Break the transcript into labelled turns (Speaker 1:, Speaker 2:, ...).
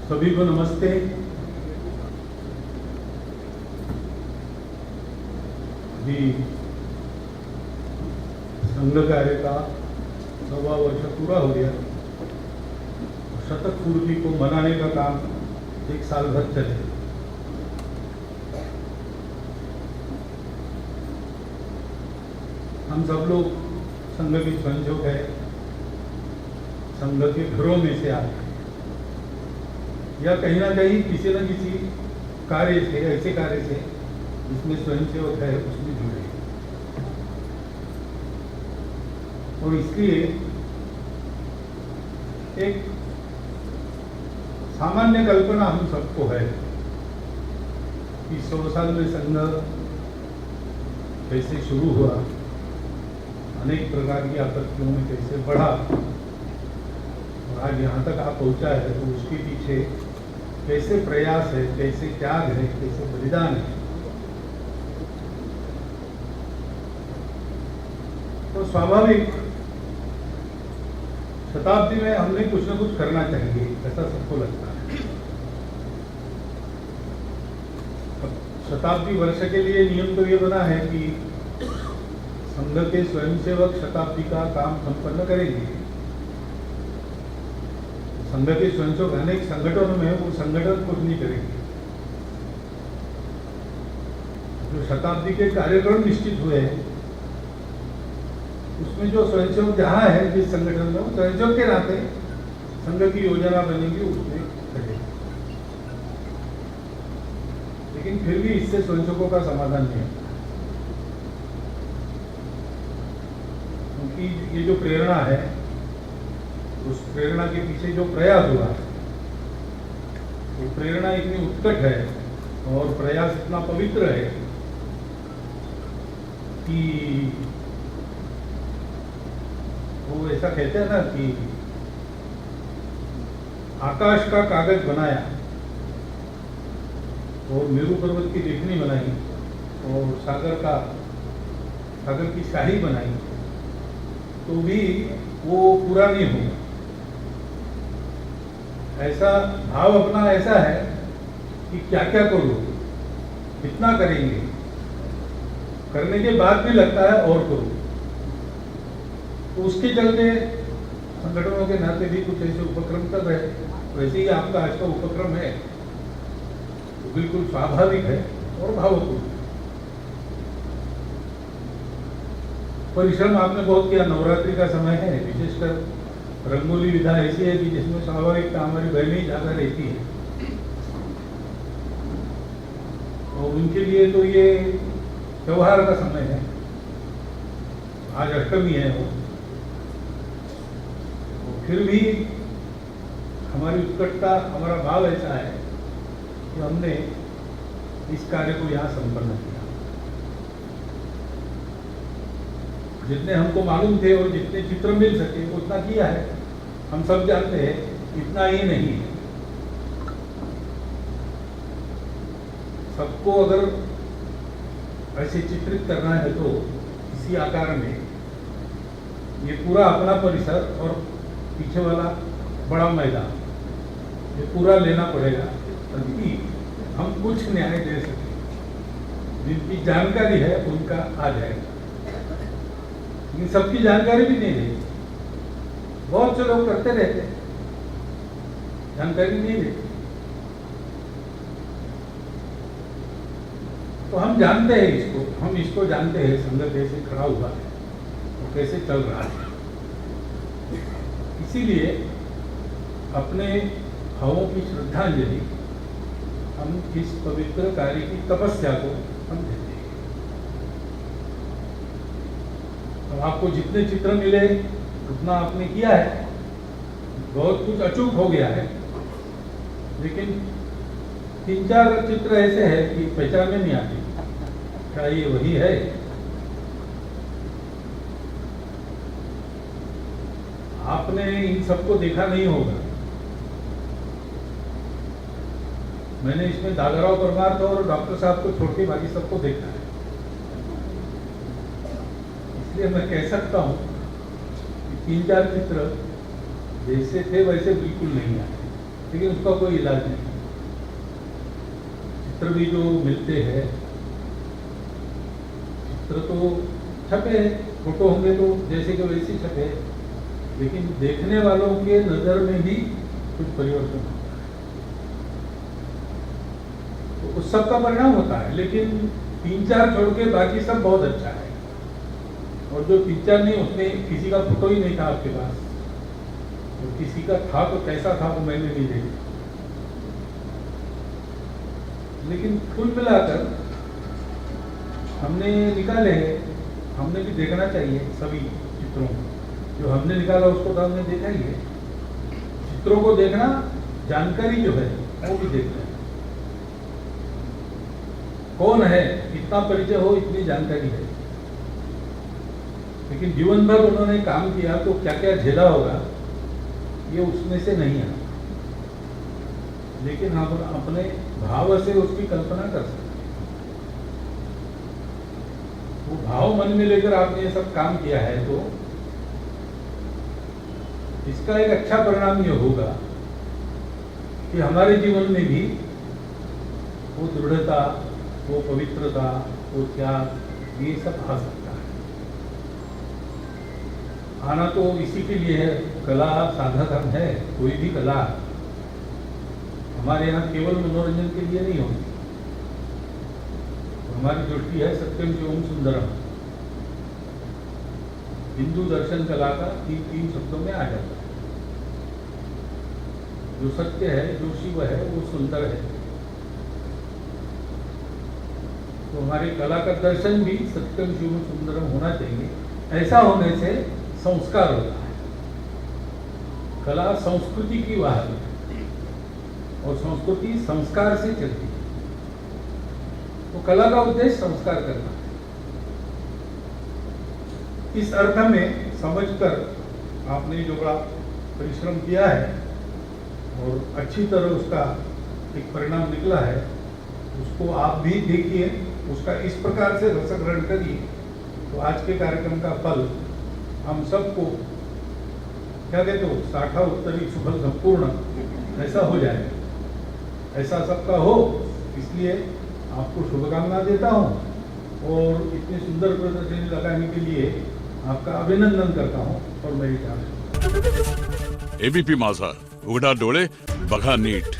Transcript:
Speaker 1: सभी को नमस्ते। अभी संघ कार्य का 1.25 वर्ष पूरा हो गया। शतक पूर्ति को मनाने का काम 1 साल भर चले। हम सब लोग संघ के स्वयंसेवक है, संघ के घरों में से आते हैं या कहीं ना कहीं किसी न किसी कार्य से, ऐसे कार्य से जिसमें स्वयंसेवक है उसमें जुड़े। और इसलिए एक सामान्य कल्पना हम सबको है कि 100 साल में संघ कैसे शुरू हुआ, अनेक प्रकार की आपत्तियों में कैसे बढ़ा और आज यहाँ तक आप पहुँचा है, तो उसके पीछे कैसे प्रयास है, कैसे त्याग है, कैसे बलिदान है। तो स्वाभाविक शताब्दी में हमने कुछ न कुछ करना चाहिए, ऐसा सबको लगता है। शताब्दी वर्ष के लिए नियम तो ये बना है कि संघ के स्वयंसेवक शताब्दी का काम संपन्न करेंगे। संघ के स्वयंसेवक अनेक संगठनों में वो संगठन कुछ नहीं करेंगे। जो शताब्दी के कार्यक्रम निश्चित हुए हैं उसमें जो स्वयंसेवक जहाँ है जिस संगठन में, वो स्वयंसेवक के नाते संघ की योजना बनेगी उसमें करेंगे। लेकिन फिर भी इससे स्वयंसेवकों का समाधान नहीं है, क्योंकि ये जो प्रेरणा है, उस प्रेरणा के पीछे जो प्रयास हुआ है, वो प्रेरणा इतनी उत्कट है और प्रयास इतना पवित्र है कि वो ऐसा कहते हैं ना कि आकाश का कागज बनाया और मेरू पर्वत की लेखनी बनाई और सागर की शाही बनाई, तो भी वो पूरा नहीं होगा। ऐसा भाव अपना ऐसा है कि क्या क्या करो, कितना करेंगे, करने के बाद भी लगता है और करो। तो उसके चलते संगठनों के नाते भी कुछ ऐसे उपक्रम कर रहे हैं। वैसे ही आपका आज का उपक्रम है, तो बिल्कुल स्वाभाविक है और भावपूर्ण। परिश्रम आपने बहुत किया। नवरात्रि का समय है, विशेषकर रंगोली विधा ऐसी है कि जिसमें स्वाभाविक हमारी बहनें ज्यादा रहती है और उनके लिए तो ये त्योहार का समय है। आज अष्टमी है वो, फिर भी हमारी उत्कटता, हमारा भाव ऐसा है कि हमने इस कार्य को यहाँ संपन्न किया। जितने हमको मालूम थे और जितने चित्र मिल सके उतना किया है। हम सब जानते हैं इतना ही नहीं है। सबको अगर ऐसे चित्रित करना है तो इसी आकार में ये पूरा अपना परिसर और पीछे वाला बड़ा मैदान, ये पूरा लेना पड़ेगा तभी हम कुछ न्याय दे सकें। जिनकी जानकारी है उनका आ जाएगा, लेकिन सबकी जानकारी भी नहीं है। बहुत से लोग करते रहते हैं, जानकारी नहीं देते। तो हम जानते हैं इसको, हम इसको जानते हैं संघ कैसे खड़ा हुआ है और कैसे चल रहा है। इसीलिए अपने भावों की श्रद्धांजलि हम इस पवित्र कार्य की तपस्या को हम देते हैं। अब आपको जितने चित्र मिले उतना आपने किया है। बहुत कुछ अचूक हो गया है, लेकिन 3-4 चित्र ऐसे हैं कि पहचान में नहीं आती क्या ये वही है। आपने इन सबको देखा नहीं होगा। मैंने इसमें दादाराव परमार और डॉक्टर साहब को छोड़ के बाकी सबको देखा है। इसलिए मैं कह सकता हूं कि 3-4 चित्र जैसे थे वैसे बिल्कुल नहीं आए। लेकिन उसका कोई इलाज नहीं। चित्र भी जो मिलते हैं, चित्र तो छपे, फोटो होंगे तो जैसे कि वैसे छपे, लेकिन देखने वालों के नज़र में भी कुछ परिवर्तन होता है, तो उस सब का परिणाम होता है। लेकिन 3-4 छोड़ के बाकी सब बहुत अच्छा है। और जो 3-4 नहीं, उसमें किसी का फोटो ही नहीं था आपके पास, और किसी का था तो कैसा था वो मैंने नहीं देखा। लेकिन कुल मिलाकर हमने निकाले हैं, हमने भी देखना चाहिए सभी चित्रों को। जो हमने निकाला उसको तो हमने देखा ही है। चित्रों को देखना, जानकारी जो है वो भी देखना है। कौन है, इतना परिचय हो, इतनी जानकारी है, लेकिन जीवन भर उन्होंने काम किया तो क्या क्या झेला होगा ये उसमें से नहीं है। लेकिन हम अपने भाव से उसकी कल्पना कर सकते हैं। वो भाव मन में लेकर आपने ये सब काम किया है तो इसका एक अच्छा परिणाम ये होगा कि हमारे जीवन में भी वो दृढ़ता, वो पवित्रता, वो त्याग, ये सब आ सकता है। आना तो इसी के लिए है। कला साधा धर्म है। कोई भी कला हमारे यहाँ केवल मनोरंजन के लिए नहीं होती। हमारी दृष्टि है सत्यम शिवम सुंदरम। हिंदू दर्शन कला का 3 शब्दों में आ जाता है। जो सत्य है, जो शिव है, वो सुंदर है। तो हमारी कला का दर्शन भी सत्यम शिवम सुंदरम होना चाहिए। ऐसा होने से संस्कार होता है। कला संस्कृति की वाहक है और संस्कृति संस्कार से चलती है। तो कला का उद्देश्य संस्कार करना है। इस अर्थ में समझकर आपने जो बड़ा परिश्रम किया है और अच्छी तरह उसका एक परिणाम निकला है, उसको आप भी देखिए, उसका इस प्रकार से रसग्रहण करिए तो आज के कार्यक्रम का फल हम सबको, क्या कहते हो, 60 उत्तरी सुफल संपूर्ण ऐसा हो जाए। ऐसा सबका हो, इसलिए आपको शुभकामना देता हूँ और इतनी सुंदर प्रदर्शनी लगाने के लिए आपका अभिनंदन करता हूँ और मेरी चाहूँ।
Speaker 2: एबीपी माझा, उघडा डोळे बघा नीट।